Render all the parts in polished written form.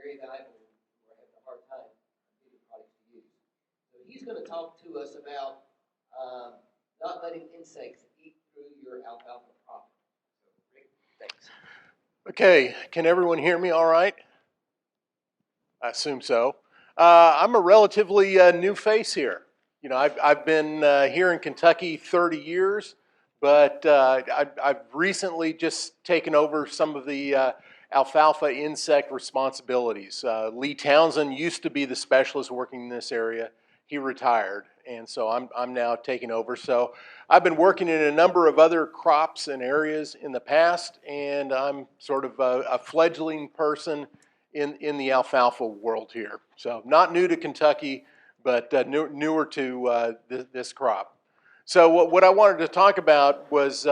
very valuable when we're having a hard time getting products to use. So he's going to talk to us about not letting insects eat through your alfalfa crop. So, Rick, thanks. Okay, can everyone hear me all right? I assume so. I'm a relatively new face here. You know, I've been here in Kentucky 30 years, but I've recently just taken over some of the alfalfa insect responsibilities. Lee Townsend used to be the specialist working in this area. He retired, and so I'm now taking over. So I've been working in a number of other crops and areas in the past, and I'm sort of a fledgling person in the alfalfa world here. So not new to Kentucky, but newer to this crop. So what I wanted to talk about was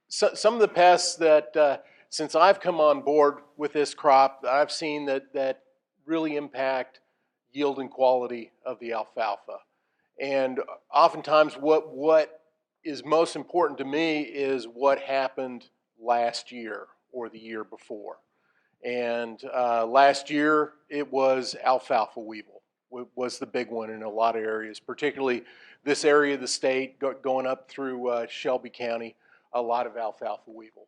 some of the pests that since I've come on board with this crop, I've seen that really impact yield and quality of the alfalfa. And oftentimes what is most important to me is what happened last year or the year before. And last year it was alfalfa weevil was the big one in a lot of areas, particularly this area of the state going up through Shelby County, a lot of alfalfa weevil.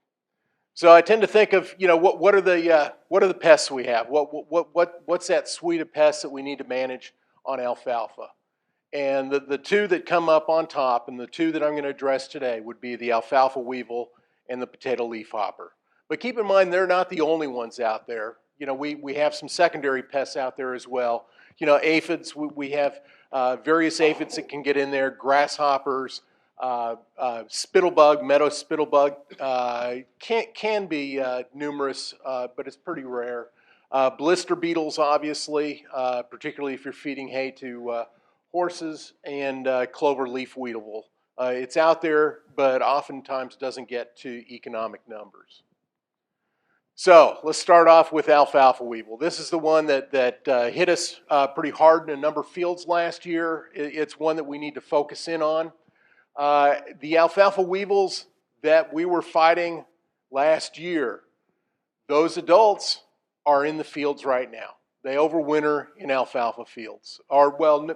So I tend to think of, you know, what are the pests we have? What's that suite of pests that we need to manage on alfalfa? And the two that come up on top, and the two that I'm going to address today, would be the alfalfa weevil and the potato leafhopper. But keep in mind, they're not the only ones out there. You know, we have some secondary pests out there as well. You know, aphids, we have various aphids that can get in there, grasshoppers, spittlebug, meadow spittlebug, can be numerous, but it's pretty rare. Blister beetles, obviously, particularly if you're feeding hay to horses, and clover leaf weevil. It's out there, but oftentimes doesn't get to economic numbers. So let's start off with alfalfa weevil. This is the one that hit us pretty hard in a number of fields last year. It's one that we need to focus in on. The alfalfa weevils that we were fighting last year, those adults are in the fields right now. They overwinter in alfalfa fields, or well,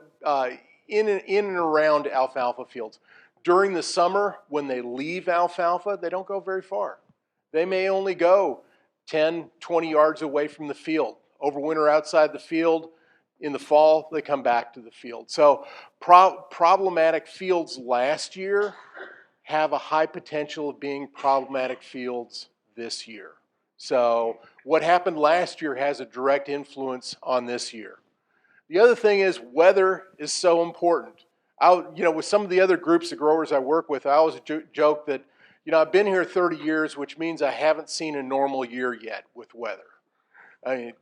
in and around alfalfa fields. During the summer, when they leave alfalfa, they don't go very far. They may only go 10, 20 yards away from the field. Overwinter outside the field. In the fall, they come back to the field. So problematic fields last year have a high potential of being problematic fields this year. So what happened last year has a direct influence on this year. The other thing is weather is so important. You know, with some of the other groups of growers I work with, I always joke that, you know, I've been here 30 years, which means I haven't seen a normal year yet with weather. I mean,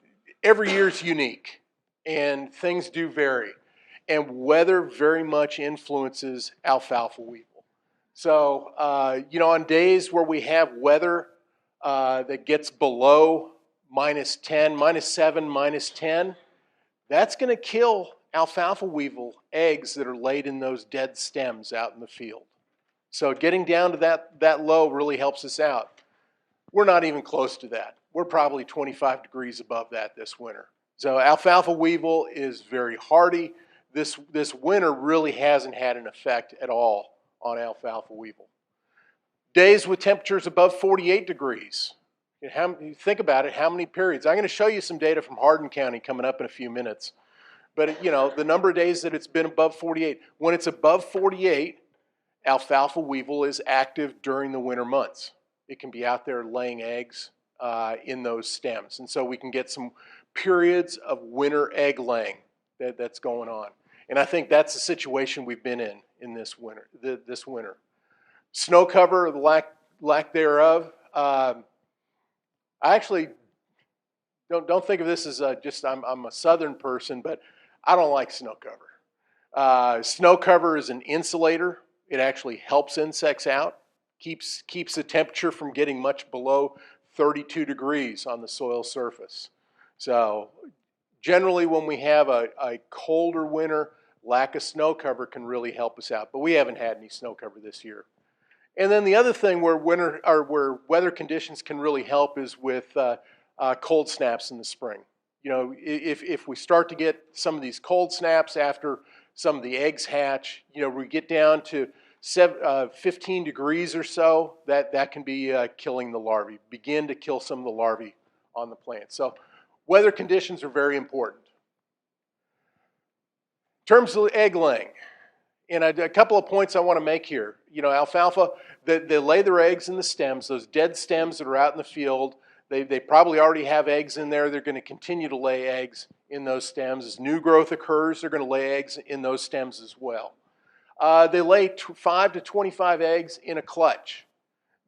every year is unique, and things do vary. And weather very much influences alfalfa weevil. So, you know, on days where we have weather that gets below -10, -7, -10, that's going to kill alfalfa weevil eggs that are laid in those dead stems out in the field. So getting down to that low really helps us out. We're not even close to that. We're probably 25 degrees above that this winter. So alfalfa weevil is very hardy. This winter really hasn't had an effect at all on alfalfa weevil. Days with temperatures above 48 degrees. Think about it, how many periods? I'm going to show you some data from Hardin County coming up in a few minutes. But, you know, the number of days that it's been above 48. When it's above 48, alfalfa weevil is active during the winter months. It can be out there laying eggs in those stems. And so we can get some periods of winter egg laying that's going on. And I think that's the situation we've been in this winter. Snow cover, the lack thereof. I actually don't think of this as just I'm a southern person, but I don't like snow cover. Snow cover is an insulator. It actually helps insects out, keeps the temperature from getting much below 32 degrees on the soil surface. So generally when we have a colder winter, lack of snow cover can really help us out. But we haven't had any snow cover this year. And then the other thing where weather conditions can really help is with cold snaps in the spring. You know, if we start to get some of these cold snaps after some of the eggs hatch, you know, we get down to 15 degrees or so, that can be killing the larvae, begin to kill some of the larvae on the plant. So weather conditions are very important. In terms of egg laying, and a couple of points I want to make here. You know, alfalfa, they lay their eggs in the stems, those dead stems that are out in the field. They probably already have eggs in there. They're going to continue to lay eggs in those stems. As new growth occurs, they're going to lay eggs in those stems as well. They lay 5 to 25 eggs in a clutch,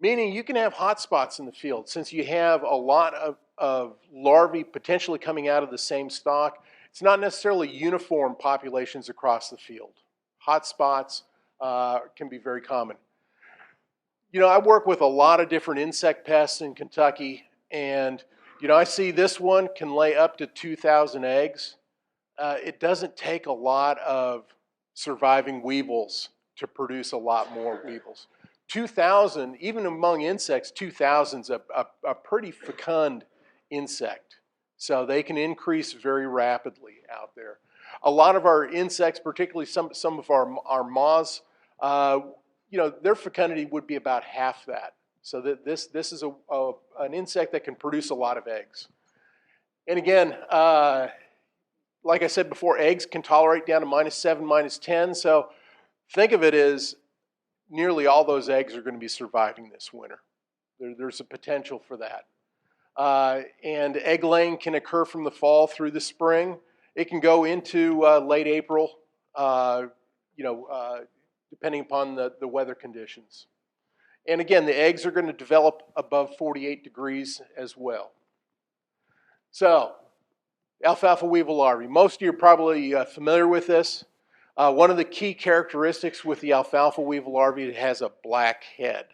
meaning you can have hot spots in the field. Since you have a lot of larvae potentially coming out of the same stock, it's not necessarily uniform populations across the field. Hot spots can be very common. You know, I work with a lot of different insect pests in Kentucky, and you know, I see this one can lay up to 2,000 eggs. It doesn't take a lot of surviving weevils to produce a lot more weevils. 2,000, even among insects, 2,000 is a pretty fecund insect. So they can increase very rapidly out there. A lot of our insects, particularly some of our moths, you know, their fecundity would be about half that. So that this is an insect that can produce a lot of eggs. And again, like I said before, eggs can tolerate down to -7, -10. So think of it as nearly all those eggs are going to be surviving this winter. There's a potential for that. And egg laying can occur from the fall through the spring. It can go into late April, you know, depending upon the weather conditions. And again, the eggs are going to develop above 48 degrees as well. So, alfalfa weevil larvae. Most of you are probably familiar with this. One of the key characteristics with the alfalfa weevil larvae, it has a black head.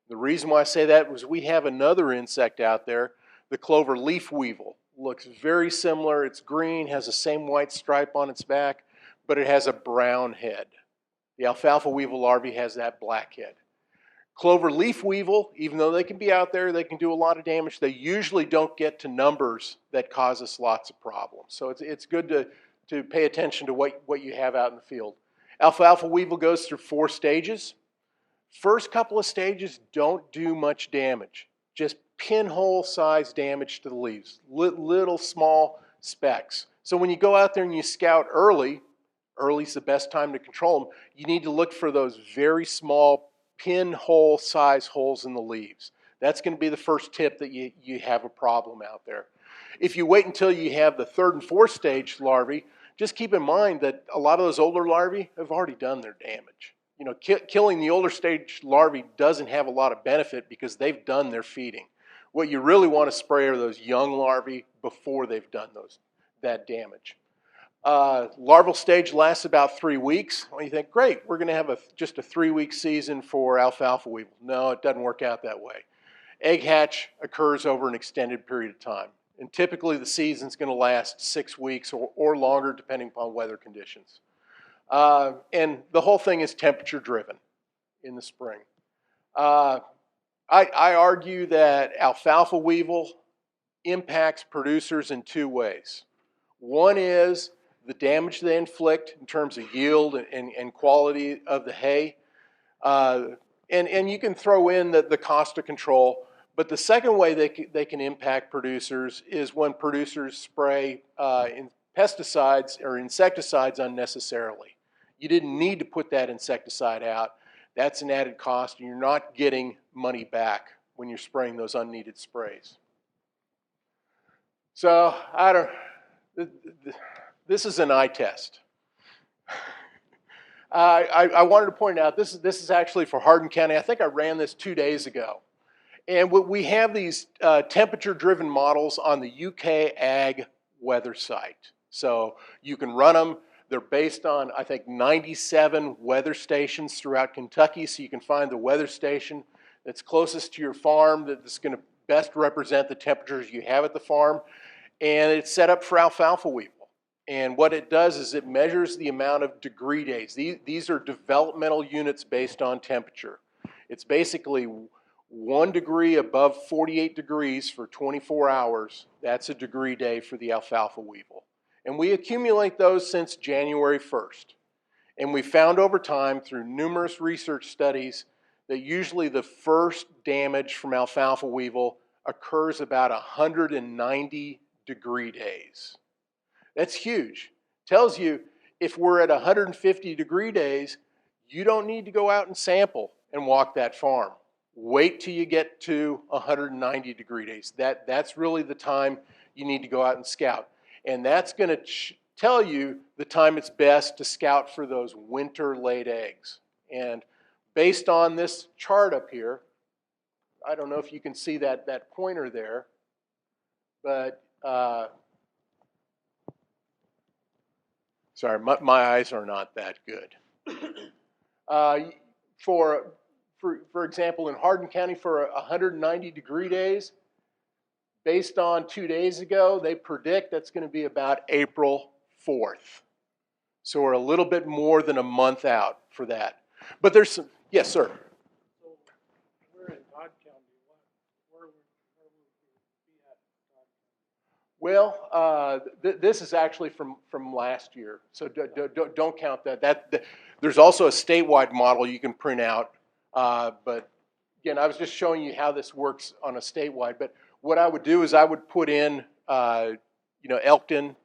The reason why I say that was we have another insect out there, the clover leaf weevil. Looks very similar. It's green, has the same white stripe on its back, but it has a brown head. The alfalfa weevil larvae has that black head. Clover leaf weevil, even though they can be out there, they can do a lot of damage, they usually don't get to numbers that cause us lots of problems. So it's good to pay attention to what you have out in the field. Alfalfa weevil goes through 4 stages. First couple of stages don't do much damage, just pinhole size damage to the leaves, little small specks. So when you go out there and you scout early is the best time to control them. You need to look for those very small pinhole size holes in the leaves. That's going to be the first tip that you have a problem out there. If you wait until you have the 3rd and 4th stage larvae, just keep in mind that a lot of those older larvae have already done their damage. You know, killing the older stage larvae doesn't have a lot of benefit because they've done their feeding. What you really want to spray are those young larvae before they've done that damage. Larval stage lasts about 3 weeks. Well, you think, great, we're going to have just a 3-week season for alfalfa weevil. No, it doesn't work out that way. Egg hatch occurs over an extended period of time. And typically the season's going to last 6 weeks or longer depending upon weather conditions. And the whole thing is temperature driven in the spring. I argue that alfalfa weevil impacts producers in 2 ways. One is the damage they inflict in terms of yield and quality of the hay. And you can throw in the cost of control. But the second way they can impact producers is when producers spray pesticides or insecticides unnecessarily. You didn't need to put that insecticide out. That's an added cost, and you're not getting money back when you're spraying those unneeded sprays. So this is an eye test. I wanted to point out this is actually for Hardin County. I think I ran this 2 days ago. And we have these temperature-driven models on the UK Ag weather site. So you can run them. They're based on, I think, 97 weather stations throughout Kentucky. So you can find the weather station that's closest to your farm that's going to best represent the temperatures you have at the farm. And it's set up for alfalfa weevil. And what it does is it measures the amount of degree days. These are developmental units based on temperature. It's basically 1 degree above 48 degrees for 24 hours, that's a degree day for the alfalfa weevil. And we accumulate those since January 1st. And we found over time through numerous research studies that usually the first damage from alfalfa weevil occurs about 190 degree days. That's huge. Tells you if we're at 150 degree days, you don't need to go out and sample and walk that farm. Wait till you get to 190 degree days. That's really the time you need to go out and scout. And that's going to tell you the time it's best to scout for those winter laid eggs. And based on this chart up here, I don't know if you can see that pointer there, but sorry, my eyes are not that good. For example, in Hardin County for 190 degree days, based on 2 days ago, they predict that's going to be about April 4th. So we're a little bit more than a month out for that. But there's some, yes, sir. So we're in Todd County. Where would we be at Todd County? Well, this is actually from last year, so don't count that. There's also a statewide model you can print out, but again, I was just showing you how this works on a statewide. But what I would do is I would put in, Elkton,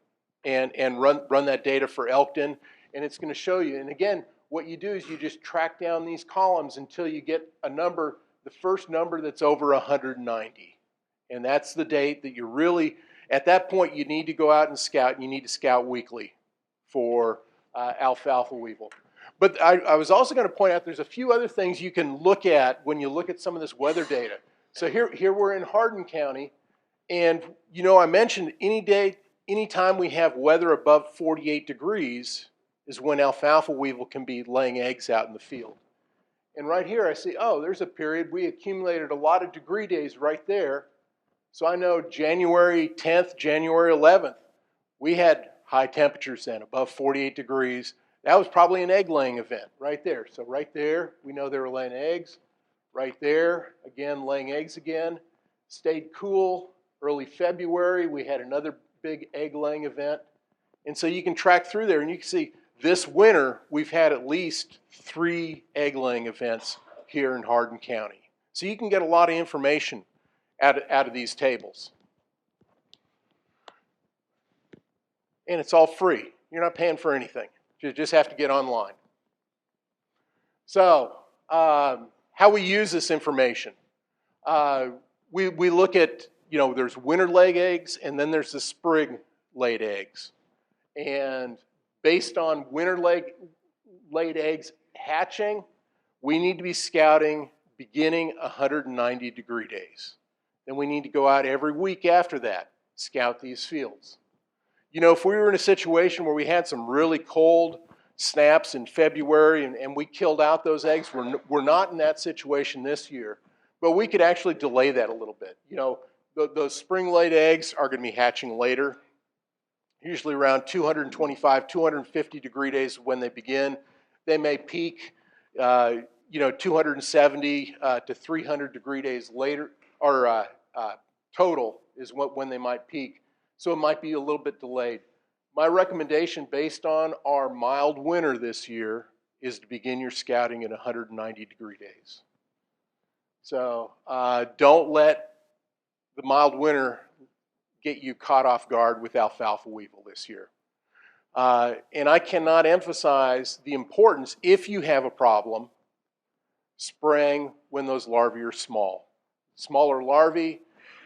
and run that data for Elkton, and it's going to show you. And again, what you do is you just track down these columns until you get a number, the first number that's over 190, and that's the date that you're really. At that point, you need to go out and scout, and you need to scout weekly for alfalfa weevil. But I was also going to point out there's a few other things you can look at when you look at some of this weather data. So here we're in Hardin County, and I mentioned anytime we have weather above 48 degrees is when alfalfa weevil can be laying eggs out in the field. And right here I see, oh, there's a period we accumulated a lot of degree days right there. So I know January 10th, January 11th, we had high temperatures then, above 48 degrees. That was probably an egg laying event right there. So right there, we know they were laying eggs. Right there, again, laying eggs again. Stayed cool. Early February, we had another big egg laying event. And so you can track through there and you can see this winter, we've had at least 3 egg laying events here in Hardin County. So you can get a lot of information out of these tables. And it's all free. You're not paying for anything. You just have to get online. So, how we use this information. We look at, there's winter laid eggs and then there's the spring laid eggs. And based on winter laid eggs hatching, we need to be scouting beginning 190 degree days. Then we need to go out every week after that, scout these fields. If we were in a situation where we had some really cold snaps in February and we killed out those eggs, we're not in that situation this year, but we could actually delay that a little bit. Those spring laid eggs are going to be hatching later, usually around 225, 250 degree days when they begin. They may peak, 270 to 300 degree days later, or total is when they might peak. So it might be a little bit delayed. My recommendation based on our mild winter this year is to begin your scouting at 190 degree days. So don't let the mild winter get you caught off guard with alfalfa weevil this year. And I cannot emphasize the importance, if you have a problem, spraying when those larvae are small. Smaller larvae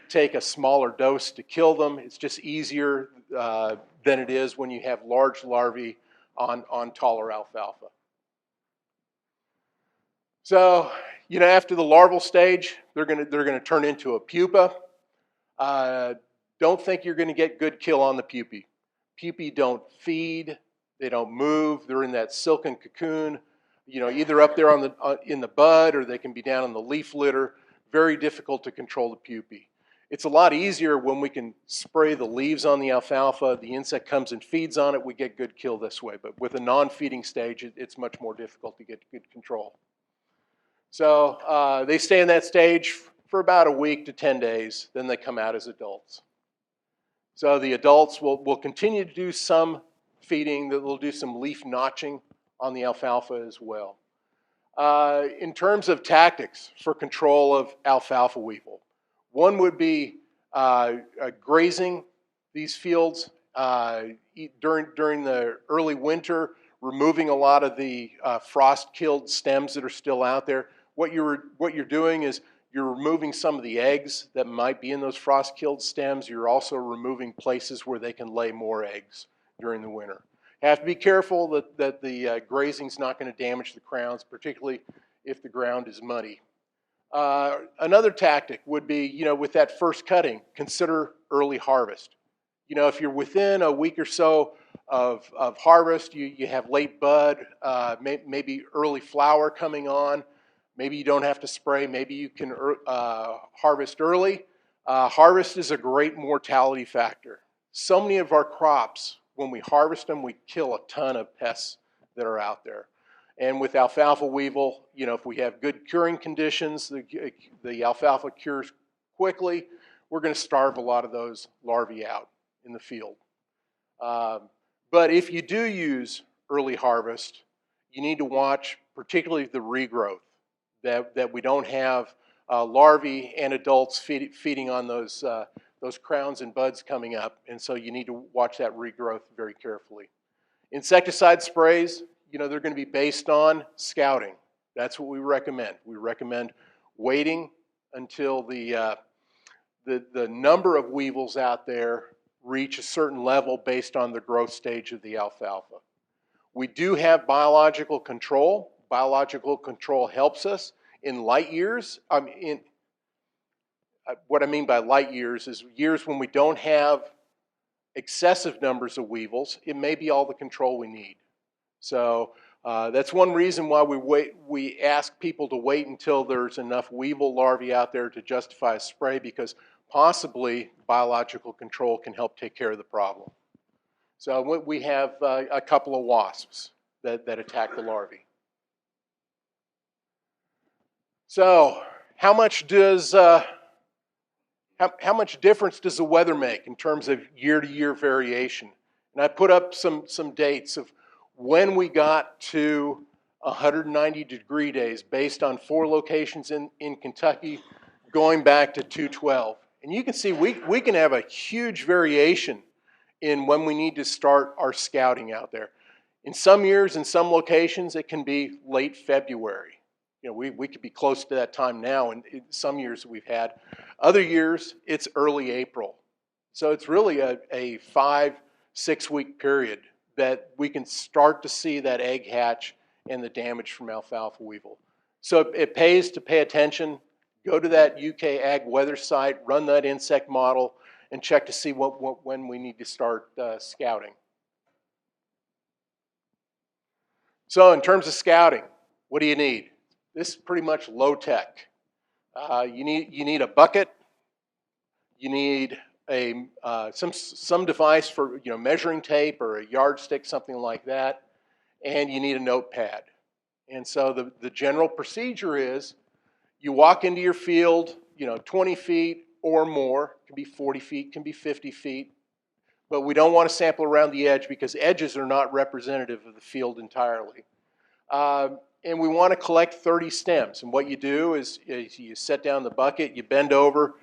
take a smaller dose to kill them. It's just easier than it is when you have large larvae on taller alfalfa. So, after the larval stage, they're gonna turn into a pupa. Don't think you're gonna get good kill on the pupae. Pupae don't feed, they don't move, they're in that silken cocoon, either up there in the bud or they can be down in the leaf litter. Very difficult to control the pupae. It's a lot easier when we can spray the leaves on the alfalfa, the insect comes and feeds on it, we get good kill this way. But with a non-feeding stage, it's much more difficult to get good control. So they stay in that stage for about a week to 10 days, then they come out as adults. So the adults will continue to do some feeding, they'll do some leaf notching on the alfalfa as well. In terms of tactics for control of alfalfa weevil, one would be grazing these fields during the early winter, removing a lot of the frost-killed stems that are still out there. What you're doing is you're removing some of the eggs that might be in those frost-killed stems. You're also removing places where they can lay more eggs during the winter. You have to be careful that the grazing's not going to damage the crowns, particularly if the ground is muddy. Another tactic would be, with that first cutting, consider early harvest. If you're within a week or so of harvest, you have late bud, maybe early flower coming on. Maybe you don't have to spray. Maybe you can harvest early. Harvest is a great mortality factor. So many of our crops, when we harvest them, we kill a ton of pests that are out there. And with alfalfa weevil, if we have good curing conditions, the alfalfa cures quickly, we're going to starve a lot of those larvae out in the field. But if you do use early harvest, you need to watch particularly the regrowth, that we don't have larvae and adults feeding on those crowns and buds coming up, and so you need to watch that regrowth very carefully. Insecticide sprays, they're going to be based on scouting. That's what we recommend. We recommend waiting until the number of weevils out there reach a certain level based on the growth stage of the alfalfa. We do have biological control. Biological control helps us in light years. What I mean by light years is years when we don't have excessive numbers of weevils. It may be all the control we need. So that's one reason why we ask people to wait until there's enough weevil larvae out there to justify a spray, because possibly biological control can help take care of the problem. So we have a couple of wasps that attack the larvae. So how much difference does the weather make in terms of year-to-year variation? And I put up some dates of when we got to 190-degree days based on 4 locations in Kentucky going back to 212. And you can see we can have a huge variation in when we need to start our scouting out there. In some years, in some locations, it can be late February. We could be close to that time now in some years that we've had. Other years, it's early April. So it's really a 5-6 week period that we can start to see that egg hatch and the damage from alfalfa weevil. So it pays to pay attention. Go to that UK Ag Weather site, run that insect model, and check to see when we need to start scouting. So in terms of scouting, what do you need? This is pretty much low tech. You need a bucket. You need some device for measuring tape or a yardstick, something like that, and you need a notepad. And so the general procedure is you walk into your field, 20 feet or more. It can be 40 feet, can be 50 feet. But we don't want to sample around the edge because edges are not representative of the field entirely. And we want to collect 30 stems. And what you do is you set down the bucket, you bend over,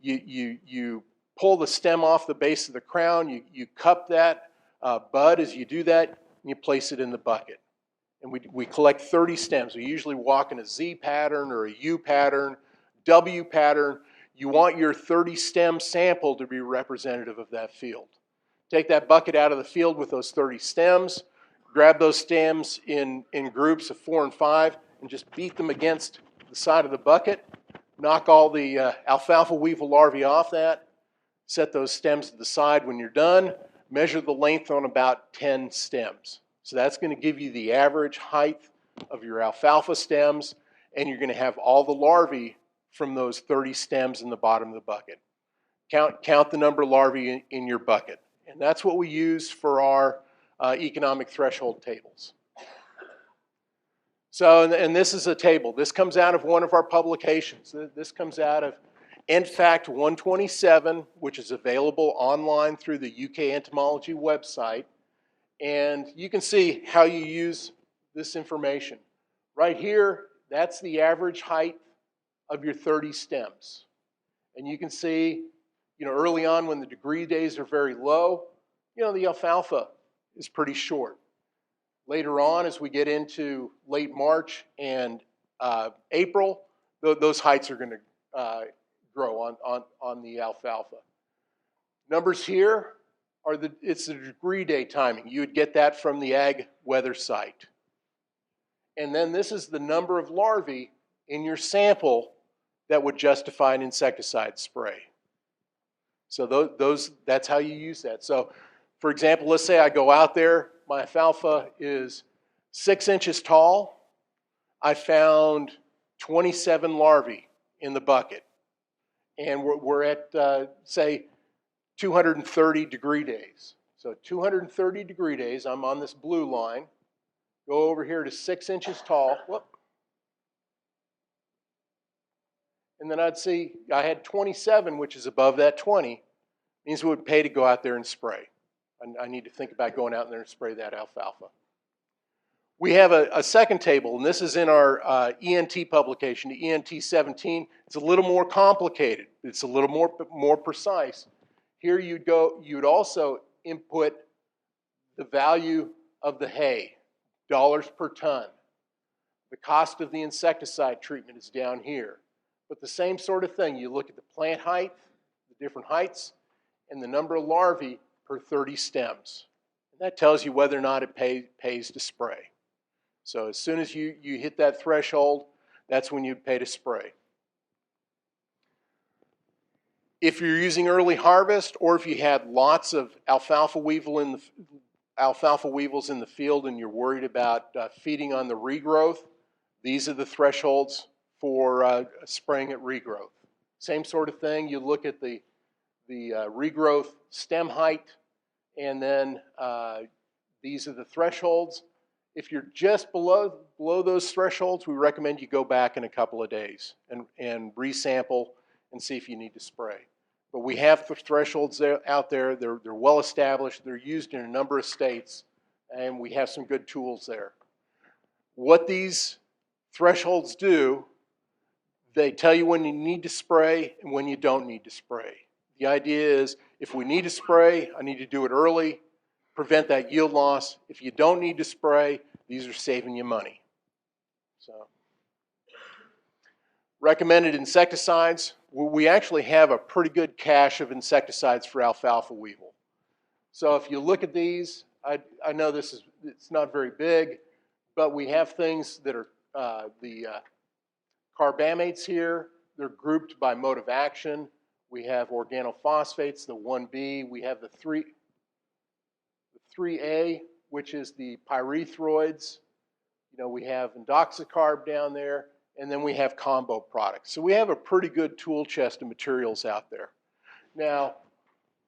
you pull the stem off the base of the crown, you cup that bud as you do that, and you place it in the bucket. And we collect 30 stems. We usually walk in a Z pattern or a U pattern, W pattern. You want your 30 stem sample to be representative of that field. Take that bucket out of the field with those 30 stems, grab those stems in groups of 4 and 5, and just beat them against the side of the bucket. Knock all the alfalfa weevil larvae off that. Set those stems to the side when you're done. Measure the length on about 10 stems. So that's going to give you the average height of your alfalfa stems, and you're going to have all the larvae from those 30 stems in the bottom of the bucket. Count the number of larvae in your bucket. And that's what we use for our economic threshold tables. So, and this is a table. This comes out of one of our publications. This comes out of EntFact 127, which is available online through the UK Entomology website. And you can see how you use this information. Right here, that's the average height of your 30 stems. And you can see, early on when the degree days are very low, the alfalfa is pretty short. Later on, as we get into late March and April, those heights are going to grow on the alfalfa. Numbers here are it's the degree day timing. You would get that from the ag weather site. And then this is the number of larvae in your sample that would justify an insecticide spray. So that's how you use that. So, for example, let's say I go out there, my alfalfa is 6 inches tall. I found 27 larvae in the bucket. And we're at, say, 230 degree days. So 230 degree days, I'm on this blue line. Go over here to 6 inches tall. Whoop. And then I'd see I had 27, which is above that 20. Means it would pay to go out there and spray. I need to think about going out there and spray that alfalfa. We have a second table, and this is in our ENT publication, the ENT 17. It's a little more complicated. It's a little more precise. Here you'd also input the value of the hay, dollars per ton. The cost of the insecticide treatment is down here. But the same sort of thing, you look at the plant height, the different heights, and the number of larvae per 30 stems. And that tells you whether or not it pays to spray. So as soon as you hit that threshold, that's when you'd pay to spray. If you're using early harvest, or if you had lots of alfalfa weevils in the field and you're worried about feeding on the regrowth, these are the thresholds for spraying at regrowth. Same sort of thing, you look at the regrowth stem height, and then these are the thresholds. If you're just below those thresholds, we recommend you go back in a couple of days and resample and see if you need to spray. But we have thresholds out there. They're well established. They're used in a number of states, and we have some good tools there. What these thresholds do, they tell you when you need to spray and when you don't need to spray. The idea is, if we need to spray, I need to do it early, prevent that yield loss. If you don't need to spray, these are saving you money. So, recommended insecticides. We actually have a pretty good cache of insecticides for alfalfa weevil. So if you look at these, I know it's not very big, but we have things that are the carbamates here. They're grouped by mode of action. We have organophosphates, the 1B. We have the 3A, which is the pyrethroids. We have indoxacarb down there. And then we have combo products. So we have a pretty good tool chest of materials out there. Now,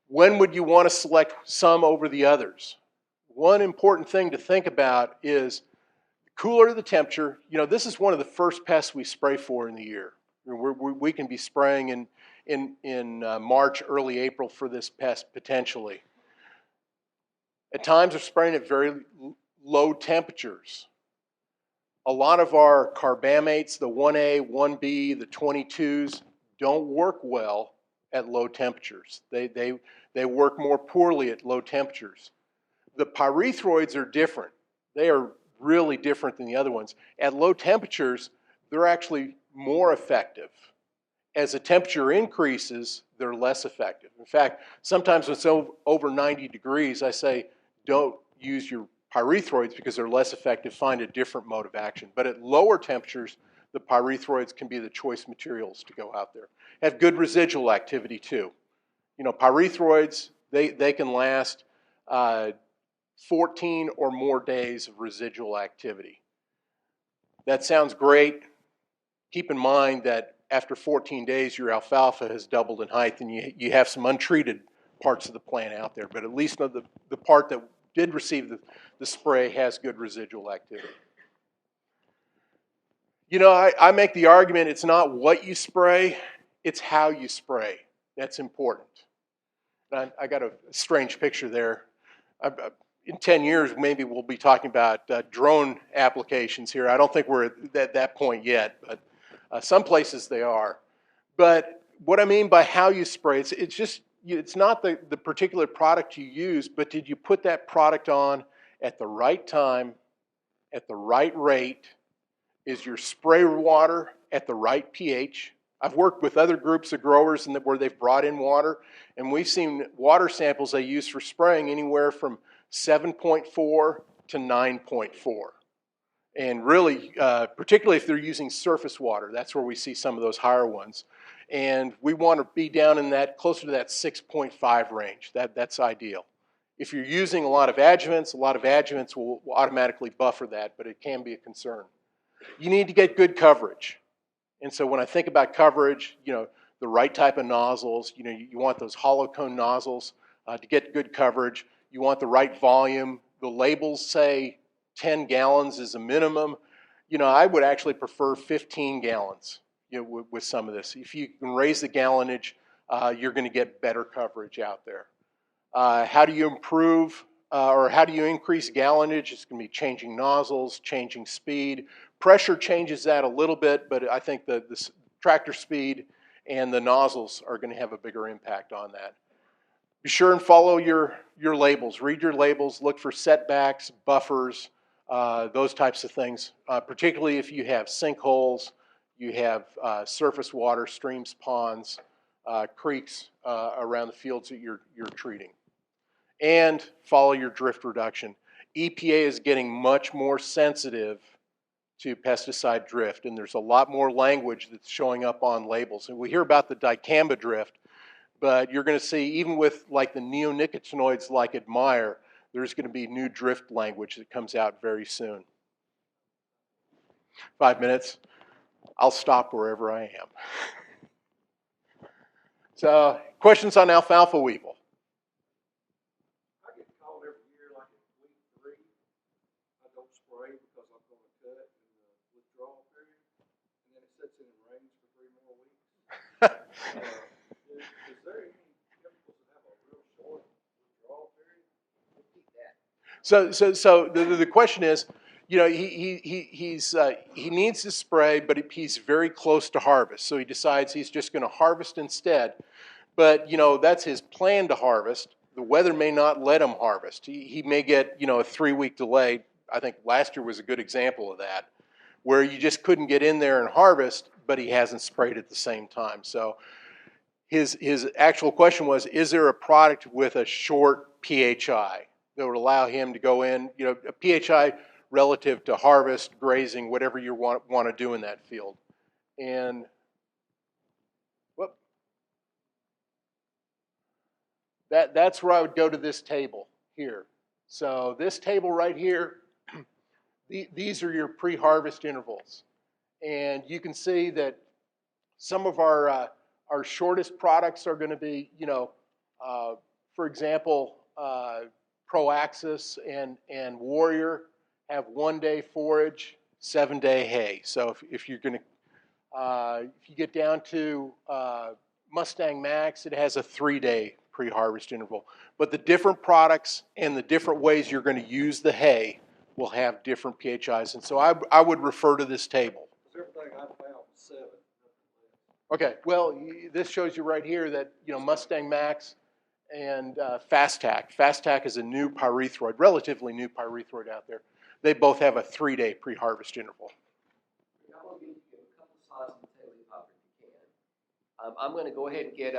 when would you want to select some over the others? One important thing to think about is the cooler the temperature. This is one of the first pests we spray for in the year. We can be spraying in March, early April for this pest potentially. At times we're spraying at very low temperatures. A lot of our carbamates, the 1A, 1B, the 22s, don't work well at low temperatures. They work more poorly at low temperatures. The pyrethroids are different. They are really different than the other ones. At low temperatures, they're actually more effective. As the temperature increases, they're less effective. In fact, sometimes when it's over 90 degrees, I say, don't use your pyrethroids because they're less effective. Find a different mode of action. But at lower temperatures, the pyrethroids can be the choice materials to go out there. Have good residual activity too. Pyrethroids, they can last 14 or more days of residual activity. That sounds great. Keep in mind that after 14 days, your alfalfa has doubled in height, and you have some untreated parts of the plant out there. But at least the part that did receive the spray has good residual activity. You know, I make the argument it's not what you spray, it's how you spray. That's important. I got a strange picture there. In 10 years, maybe we'll be talking about drone applications here. I don't think we're at that point yet, but some places they are. But what I mean by how you spray, it's just, it's not the particular product you use, but did you put that product on at the right time, at the right rate? Is your spray water at the right pH? I've worked with other groups of growers where they've brought in water, and we've seen water samples they use for spraying anywhere from 7.4 to 9.4. And really, particularly if they're using surface water, that's where we see some of those higher ones. And we want to be down in that, closer to that 6.5 range. That's ideal. If you're using a lot of adjuvants will automatically buffer that, but it can be a concern. You need to get good coverage. And so when I think about coverage, you know, the right type of nozzles, you know, you want those hollow cone nozzles to get good coverage. You want the right volume. The labels say 10 gallons is a minimum. You know, I would actually prefer 15 gallons, you know, with some of this. If you can raise the gallonage, you're going to get better coverage out there. How do you improve or how do you increase gallonage? It's going to be changing nozzles, changing speed. Pressure changes that a little bit, but I think the tractor speed and the nozzles are going to have a bigger impact on that. Be sure and follow your labels. Read your labels. Look for setbacks, buffers, those types of things, particularly if you have sinkholes, you have surface water, streams, ponds, creeks around the fields that you're treating. And follow your drift reduction. EPA is getting much more sensitive to pesticide drift, and there's a lot more language that's showing up on labels. And we hear about the dicamba drift, but you're going to see, even with like the neonicotinoids like Admire, there's going to be new drift language that comes out very soon. 5 minutes. I'll stop wherever I am. So, questions on alfalfa weevil? I get called every year, like at week 3. I don't spray because I'm going to cut it in the withdrawal period, and then it sits in and rains for 3 more weeks. Is there any chemicals that have a real short withdrawal period? Repeat that. So the question is, you know, he needs to spray, but he's very close to harvest. So he decides he's just going to harvest instead. But, you know, that's his plan to harvest. The weather may not let him harvest. He may get, you know, a 3-week delay. I think last year was a good example of that, where you just couldn't get in there and harvest, but he hasn't sprayed at the same time. So his actual question was, is there a product with a short PHI that would allow him to go in, you know, a PHI relative to harvest, grazing, whatever you want to do in that field. And that's where I would go to this table here. So this table right here, these are your pre-harvest intervals. And you can see that some of our shortest products are going to be, you know, for example, Proaxis and Warrior have 1-day forage, 7-day hay. So if you're going to, if you get down to Mustang Max, it has a 3-day pre-harvest interval. But the different products and the different ways you're going to use the hay will have different PHIs. And so I would refer to this table. Everything I found was 7. Okay, well, this shows you right here that, you know, Mustang Max and Fast-Tac. Fast-Tac is a new pyrethroid, relatively new pyrethroid out there. They both have a 3-day pre-harvest interval. I'm going to give you a couple slides on the Leafhopper if you can. I'm going to go ahead and get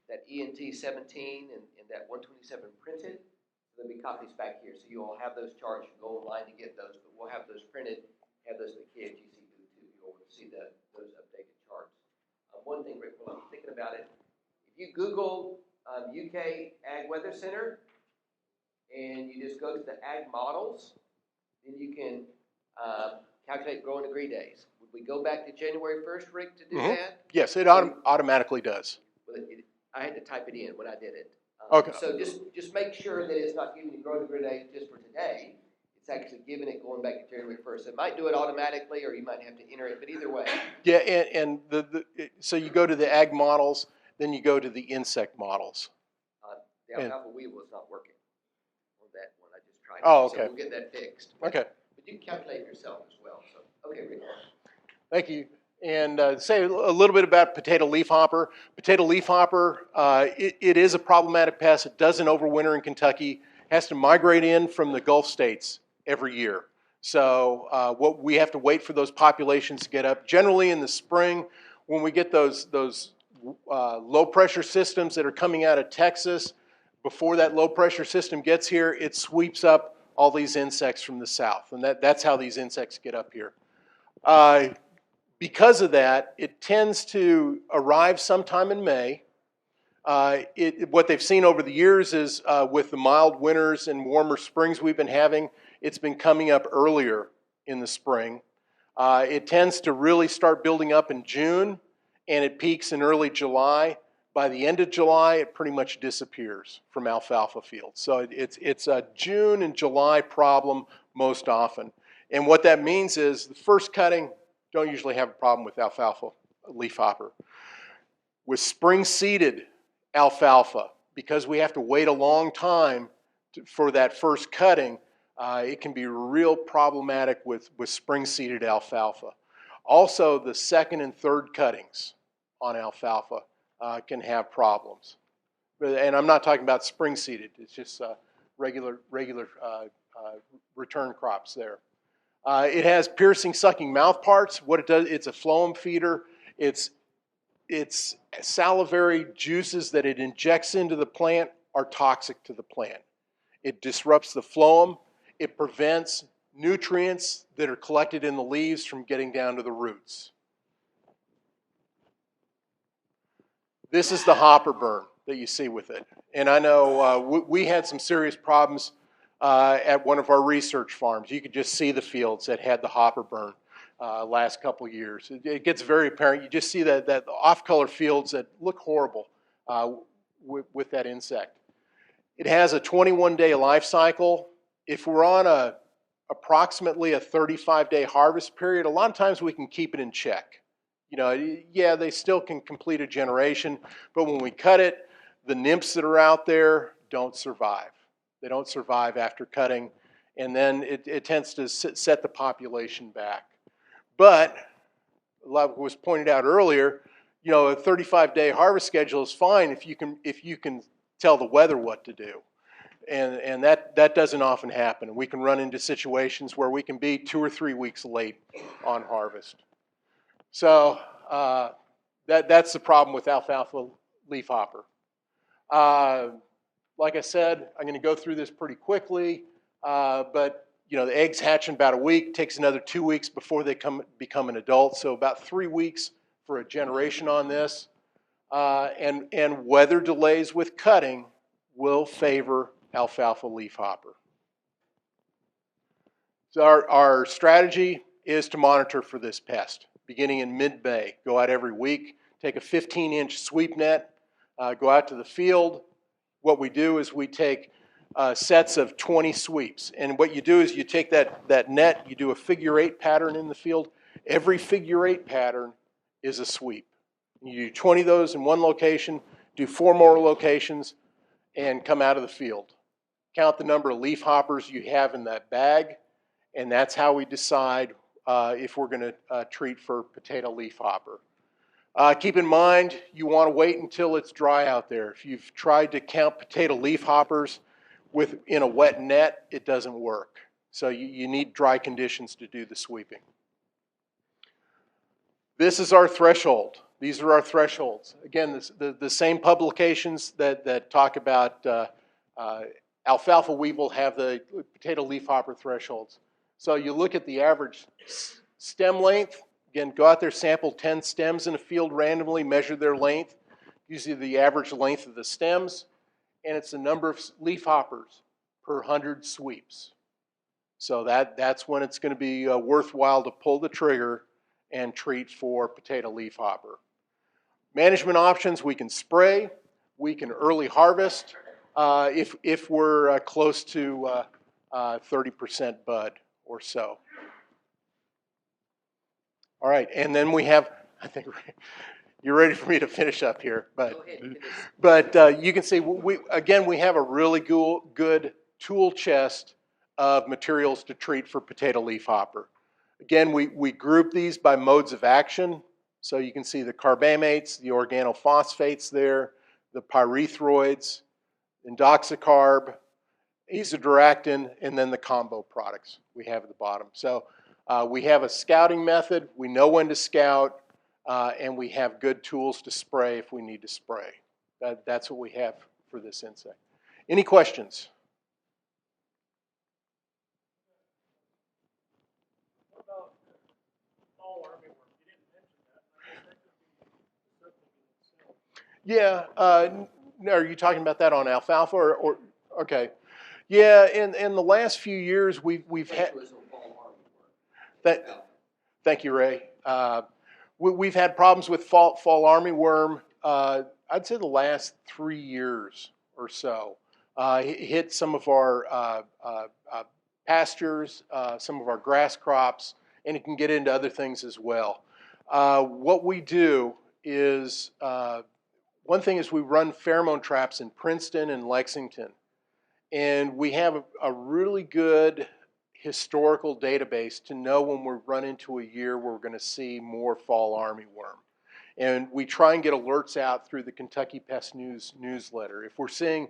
that ENT 17 and that 127 printed. There'll be copies back here, so you all have those charts. You go online to get those, but we'll have those printed, have those at the KFGC booth too. You'll see those updated charts. One thing, Rick, while I'm thinking about it, if you Google UK Ag Weather Center and you just go to the ag models, then you can calculate growing degree days. Would we go back to January 1st, Rick, to do that? Yes, it automatically does. Well, I had to type it in when I did it. Okay. So just make sure that it's not giving you growing degree days just for today. it's actually giving it going back to January 1st. So it might do it automatically, or you might have to enter it, but either way. Yeah, and so you go to the ag models, then you go to the insect models. The Alfalfa Weevil is not working on that one. I just tried. Oh, okay. So we'll get that fixed. Okay. But you can calculate it yourself as well. So, okay, Rick. Thank you. And say a little bit about potato leafhopper. Potato leafhopper, it is a problematic pest. It doesn't overwinter in Kentucky. It has to migrate in from the Gulf states every year. So what we have to wait for those populations to get up. Generally in the spring, when we get those low pressure systems that are coming out of Texas, before that low pressure system gets here, it sweeps up all these insects from the south. And that's how these insects get up here. Because of that, it tends to arrive sometime in May. What they've seen over the years is with the mild winters and warmer springs we've been having, it's been coming up earlier in the spring. It tends to really start building up in June, and it peaks in early July. By the end of July, it pretty much disappears from alfalfa fields. So it's a June and July problem most often. And what that means is the first cutting, don't usually have a problem with alfalfa leafhopper. With spring seeded alfalfa, because we have to wait a long time for that first cutting, it can be real problematic with spring seeded alfalfa. Also, the second and third cuttings on alfalfa can have problems. And I'm not talking about spring seeded, it's just regular return crops there. It has piercing, sucking mouth parts. What it does, it's a phloem feeder. Its salivary juices that it injects into the plant are toxic to the plant. It disrupts the phloem. It prevents nutrients that are collected in the leaves from getting down to the roots. This is the hopper burn that you see with it. And I know we had some serious problems at one of our research farms. You could just see the fields that had the hopper burn last couple years. It gets very apparent. You just see that off-color fields that look horrible with that insect. It has a 21-day life cycle. If we're on approximately a 35-day harvest period, a lot of times we can keep it in check. You know, yeah, they still can complete a generation, but when we cut it, the nymphs that are out there don't survive. They don't survive after cutting, and then it tends to set the population back. But, like was pointed out earlier, you know, a 35-day harvest schedule is fine if you can tell the weather what to do. And that doesn't often happen. We can run into situations where we can be 2 or 3 weeks late on harvest. So that's the problem with alfalfa leafhopper. Like I said, I'm going to go through this pretty quickly, but you know, the eggs hatch in about a week. It takes another 2 weeks before they become an adult, so about 3 weeks for a generation on this. And weather delays with cutting will favor alfalfa leafhopper. So our strategy is to monitor for this pest. Beginning in mid-May, go out every week, take a 15-inch sweep net, go out to the field. What we do is we take sets of 20 sweeps. And what you do is you take that net, you do a figure 8 pattern in the field. Every figure 8 pattern is a sweep. You do 20 of those in one location, do 4 more locations, and come out of the field. Count the number of leafhoppers you have in that bag, and that's how we decide if we're going to treat for potato leafhopper. Keep in mind, you want to wait until it's dry out there. If you've tried to count potato leafhoppers in a wet net, it doesn't work. So you need dry conditions to do the sweeping. This is our threshold. These are our thresholds. Again, the same publications that talk about alfalfa weevil have the potato leafhopper thresholds. So you look at the average stem length. Again, go out there, sample 10 stems in a field randomly, measure their length, usually the average length of the stems, and it's the number of leafhoppers per 100 sweeps. So that's when it's going to be worthwhile to pull the trigger and treat for potato leafhopper. Management options, we can spray, we can early harvest if we're close to 30% bud or so. All right, and then we have, I think you're ready for me to finish up here, Go ahead and finish. but you can see, we have a really good tool chest of materials to treat for potato leafhopper. Again, we group these by modes of action. So you can see the carbamates, the organophosphates there, the pyrethroids, indoxacarb, isoduractin, and then the combo products we have at the bottom. So we have a scouting method. We know when to scout, and we have good tools to spray if we need to spray. That's what we have for this insect. Any questions? What about fall armyworm? You didn't mention that. I guess that could be something in itself. Yeah, are you talking about that on alfalfa or okay? Yeah, in the last few years we've had that. Thank you, Ray. We've had problems with fall armyworm. I'd say the last 3 years or so. Hit some of our pastures, some of our grass crops, and it can get into other things as well. What we do is, one thing is we run pheromone traps in Princeton and Lexington. And we have a really good historical database to know when we run into a year where we're going to see more fall armyworm. And we try and get alerts out through the Kentucky Pest News newsletter. If we're seeing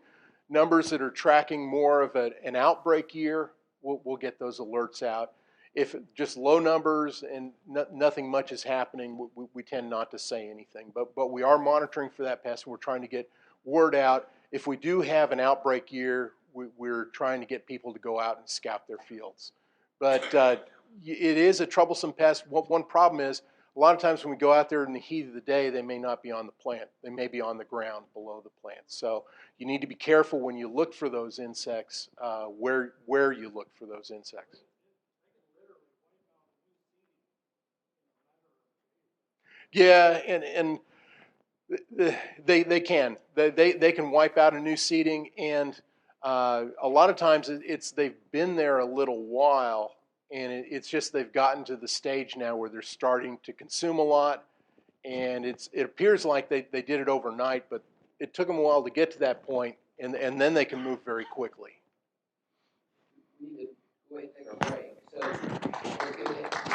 numbers that are tracking more of an outbreak year, we'll get those alerts out. If just low numbers and nothing much is happening, we tend not to say anything. But we are monitoring for that pest, and we're trying to get word out. If we do have an outbreak year, we're trying to get people to go out and scout their fields. But it is a troublesome pest. One problem is, a lot of times when we go out there in the heat of the day, they may not be on the plant. They may be on the ground below the plant. So you need to be careful when you look for those insects, where you look for those insects. Yeah, and they can. They can wipe out a new seeding, and a lot of times they've been there a little while, and it's just they've gotten to the stage now where they're starting to consume a lot, and it appears like they did it overnight, but it took them a while to get to that point, and then they can move very quickly. We need to go ahead and take our break. So we're going to